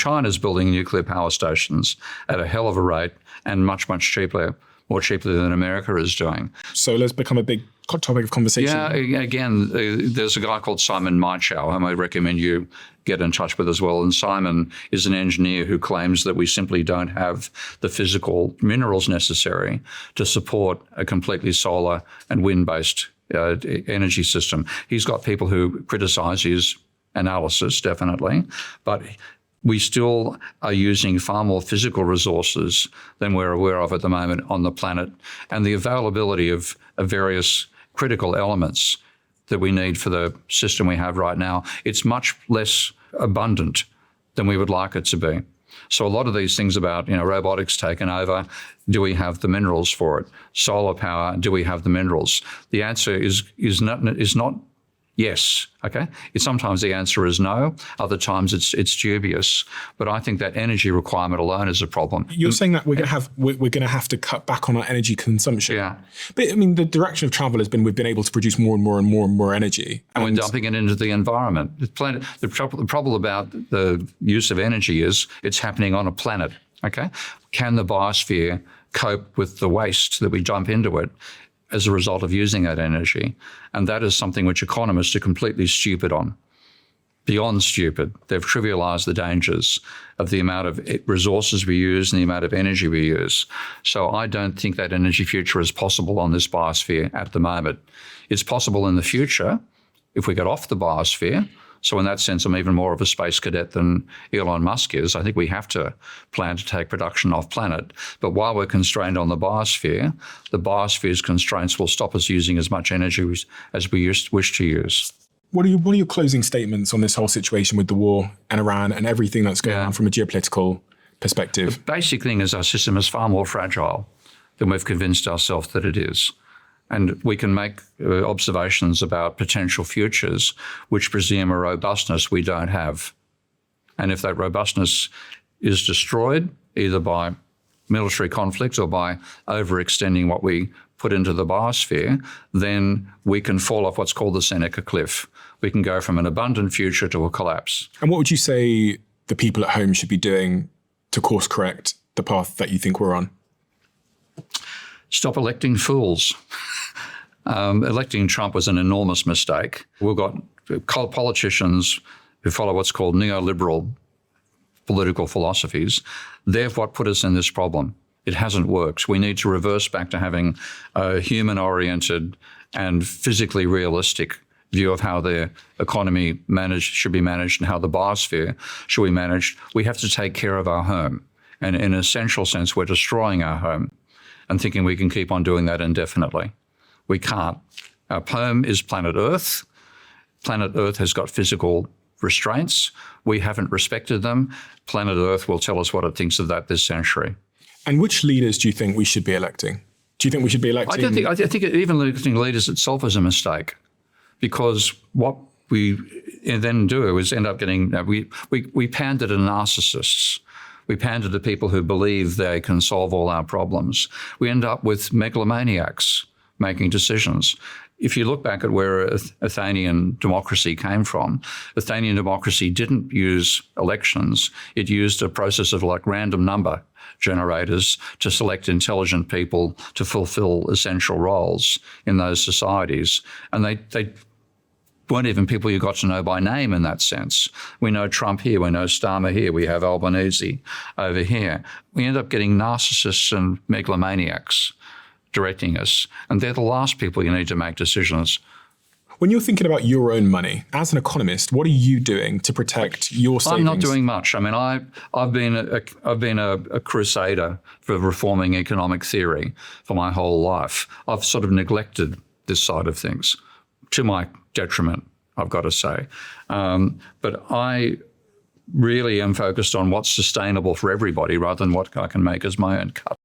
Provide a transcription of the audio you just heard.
China's building nuclear power stations at a hell of a rate and much, much cheaper, more cheaply than America is doing. Solar's become a big topic of conversation. Yeah, again, there's a guy called Simon Maichow, whom I recommend you get in touch with as well. And Simon is an engineer who claims that we simply don't have the physical minerals necessary to support a completely solar and wind-based energy system. He's got people who criticize his analysis, definitely, but we still are using far more physical resources than we're aware of at the moment on the planet, and the availability of various critical elements that we need for the system we have right now, it's much less abundant than we would like it to be. So a lot of these things about, robotics taken over, do we have the minerals for it? Solar power, do we have the minerals? The answer is not yes, okay? Sometimes the answer is no, other times it's dubious. But I think that energy requirement alone is a problem. You're saying that we're going to have to cut back on our energy consumption. Yeah. But I mean, the direction of travel has been we've been able to produce more and more and more and more energy. And we're dumping it into the environment. The problem about the use of energy is it's happening on a planet, okay? Can the biosphere cope with the waste that we dump into it as a result of using that energy? And that is something which economists are completely stupid on, beyond stupid. They've trivialized the dangers of the amount of resources we use and the amount of energy we use. So I don't think that energy future is possible on this biosphere at the moment. It's possible in the future if we get off the biosphere. So in that sense, I'm even more of a space cadet than Elon Musk is. I think we have to plan to take production off planet. But while we're constrained on the biosphere's constraints will stop us using as much energy as we wish to use. What are your closing statements on this whole situation with the war and Iran and everything that's going on from a geopolitical perspective? The basic thing is our system is far more fragile than we've convinced ourselves that it is. And we can make observations about potential futures which presume a robustness we don't have. And if that robustness is destroyed, either by military conflict or by overextending what we put into the biosphere, then we can fall off what's called the Seneca Cliff. We can go from an abundant future to a collapse. And what would you say the people at home should be doing to course correct the path that you think we're on? Stop electing fools. Electing Trump was an enormous mistake. We've got politicians who follow what's called neoliberal political philosophies. They're what put us in this problem. It hasn't worked. We need to reverse back to having a human-oriented and physically realistic view of how the economy should be managed and how the biosphere should be managed. We have to take care of our home. And in an essential sense, we're destroying our home and thinking we can keep on doing that indefinitely. We can't. Our home is planet Earth. Planet Earth has got physical restraints. We haven't respected them. Planet Earth will tell us what it thinks of that this century. And which leaders do you think we should be electing? Do you think we should be electing? I think even electing leaders itself is a mistake, because what we then do is end up getting, we pander to narcissists. We pander to people who believe they can solve all our problems. We end up with megalomaniacs making decisions. If you look back at where Athenian democracy came from, Athenian democracy didn't use elections. It used a process of random number generators to select intelligent people to fulfill essential roles in those societies. And they weren't even people you got to know by name in that sense. We know Trump here, we know Starmer here, we have Albanese over here. We end up getting narcissists and megalomaniacs directing us, and they're the last people you need to make decisions. When you're thinking about your own money, as an economist, what are you doing to protect your savings? I'm not doing much. I mean, I've been a crusader for reforming economic theory for my whole life. I've sort of neglected this side of things, to my detriment, I've got to say. But I really am focused on what's sustainable for everybody rather than what I can make as my own cut.